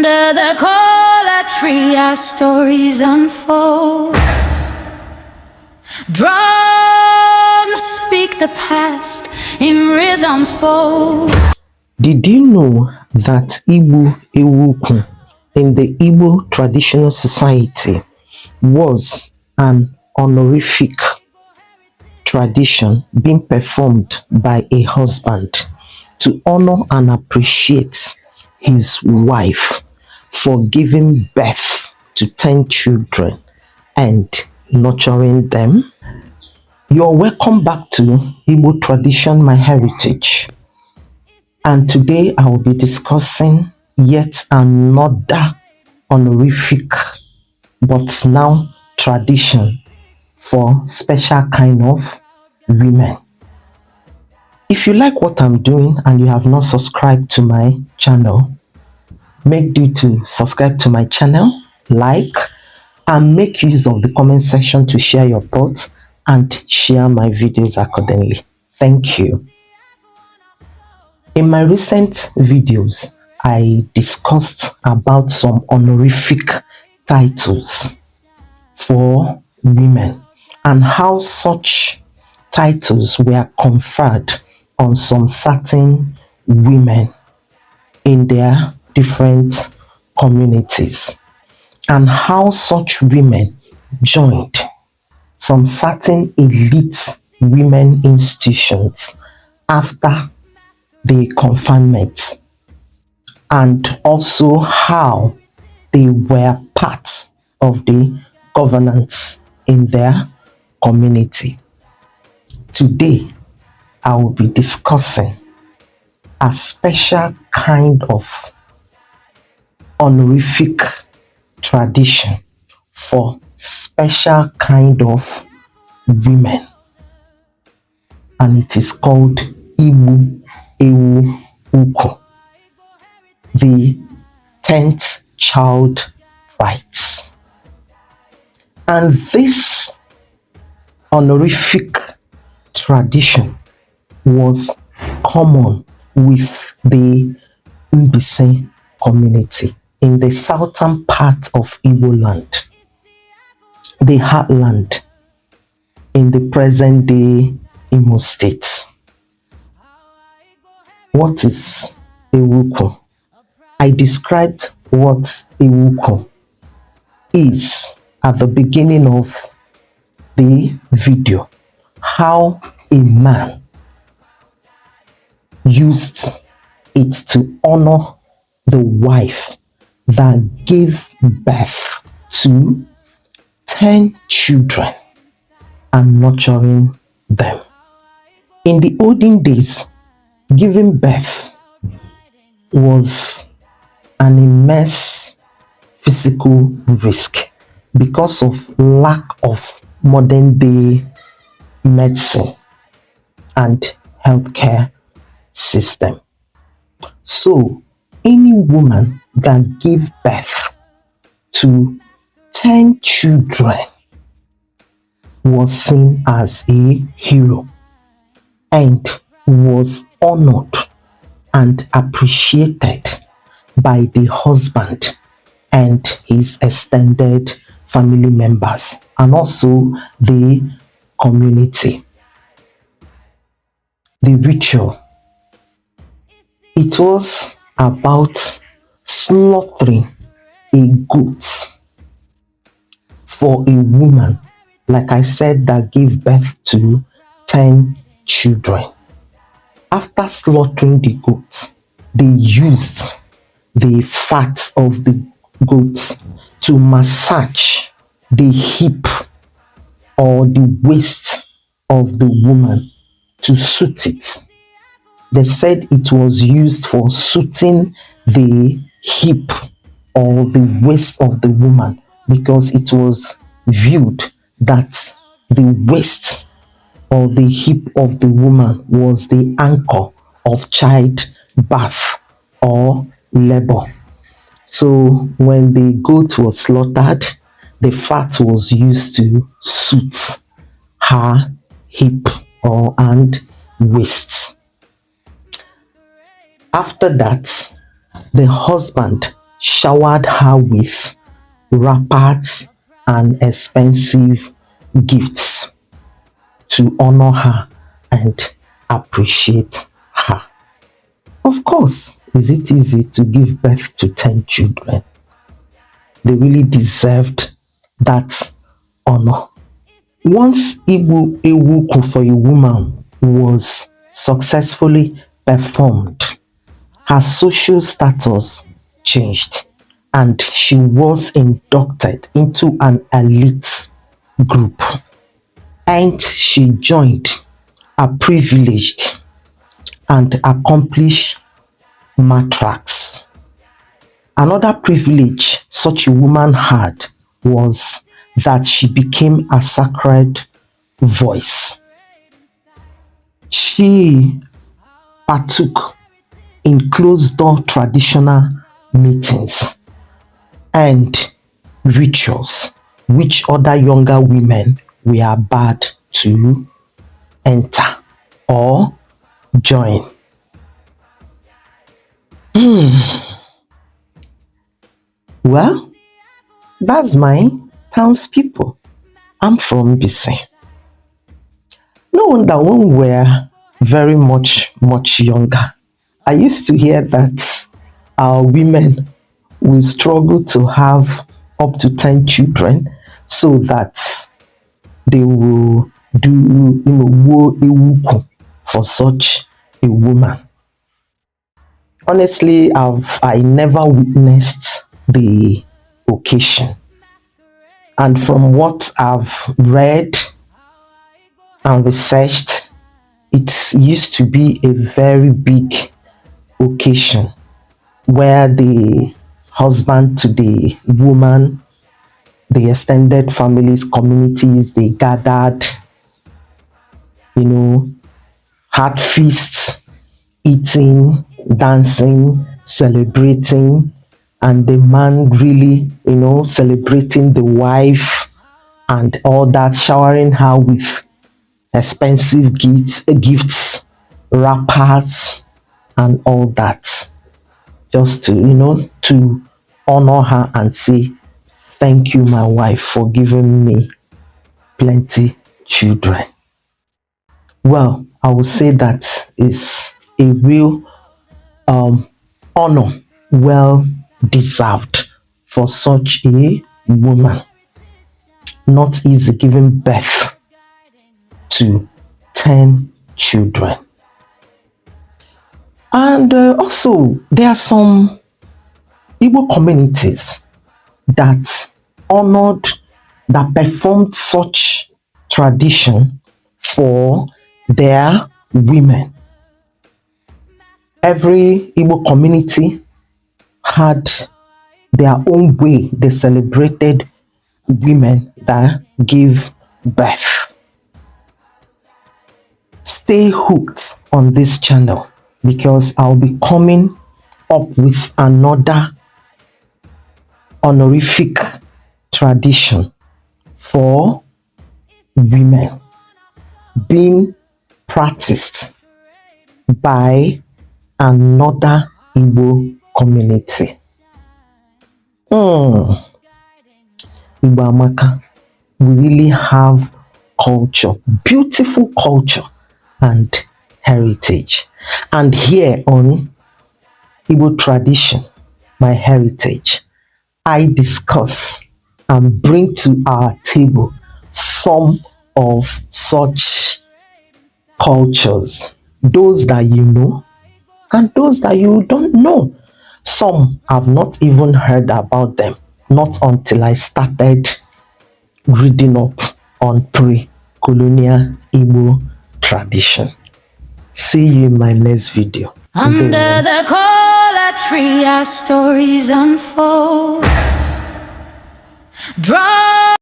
Under the cola tree, our stories unfold. Drums speak the past in rhythms bold. Did you know that Igbú Éwù-Ukwù in the Igbo traditional society was an honorific tradition being performed by a husband to honor and appreciate his wife for giving birth to 10 children and nurturing them? You're welcome back to Igbo Tradition, My Heritage. And today I will be discussing yet another honorific but now tradition for special kind of women. If you like what I'm doing and you have not subscribed to my channel, make due to subscribe to my channel, like, and make use of the comment section to share your thoughts and share my videos accordingly. Thank you. In my recent videos, I discussed about some honorific titles for women and how such titles were conferred on some certain women in their different communities, and how such women joined some certain elite women institutions after the confinement, and also how they were part of the governance in their community. Today, I will be discussing a special kind of honorific tradition for special kind of women, and it is called Igbú Éwù-Ukwù, the 10th Child Rites. And this honorific tradition was common with the Mbise community in the southern part of Igbo land, the heartland in the present day Imo State. What is ewu-ukwu? I described what ewu-ukwu is at the beginning of the video, how a man used it to honor the wife that gave birth to 10 children and nurturing them. In the olden days, giving birth was an immense physical risk because of lack of modern day medicine and healthcare system. So any woman that gave birth to 10 children was seen as a hero and was honored and appreciated by the husband and his extended family members, and also the community. The ritual, it was about slaughtering a goat for a woman, like I said, that gave birth to 10 children. After slaughtering the goat, they used the fat of the goat to massage the hip or the waist of the woman to suit it. They said it was used for suiting the hip or the waist of the woman because it was viewed that the waist or the hip of the woman was the anchor of childbirth or labor. So when the goat was slaughtered, the fat was used to suit her hip and waist. After that, the husband showered her with wrappers and expensive gifts to honor her and appreciate her. Of course, is it easy to give birth to 10 children? They really deserved that honor. Once Igbú Éwù-Ukwù for a woman was successfully performed, her social status changed and she was inducted into an elite group, and she joined a privileged and accomplished matriarchs. Another privilege such a woman had was that she became a sacred voice. She partook in closed-door traditional meetings and rituals which other younger women were bad to enter or join. Well, that's my townspeople. I'm from BC. No wonder when we were very much younger, I used to hear that our women will struggle to have up to 10 children so that they will do, ewu-ukwu for such a woman. Honestly, I never witnessed the occasion. And from what I've read and researched, it used to be a very big occasion where the husband to the woman, the extended families, communities, they gathered, had feasts, eating, dancing, celebrating, and the man really, celebrating the wife and all that, showering her with expensive gifts, wrappers, and all that, just to honor her and say, thank you, my wife, for giving me plenty children. Well, I would say that is a real honor, well deserved for such a woman. Not easy giving birth to 10 children. And also, there are some Igbo communities that honored, that performed such tradition for their women. Every Igbo community had their own way they celebrated women that give birth. Stay hooked on this channel because I'll be coming up with another honorific tradition for women being practiced by another Igbo community. Igbo Amaka, we really have culture, beautiful culture and heritage. And here on Igbo Tradition, My Heritage, I discuss and bring to our table some of such cultures, those that you know and those that you don't know. Some I've not even heard about them, not until I started reading up on pre-colonial Igbo tradition. See you in my next video. Under the cola tree, our stories unfold. Draw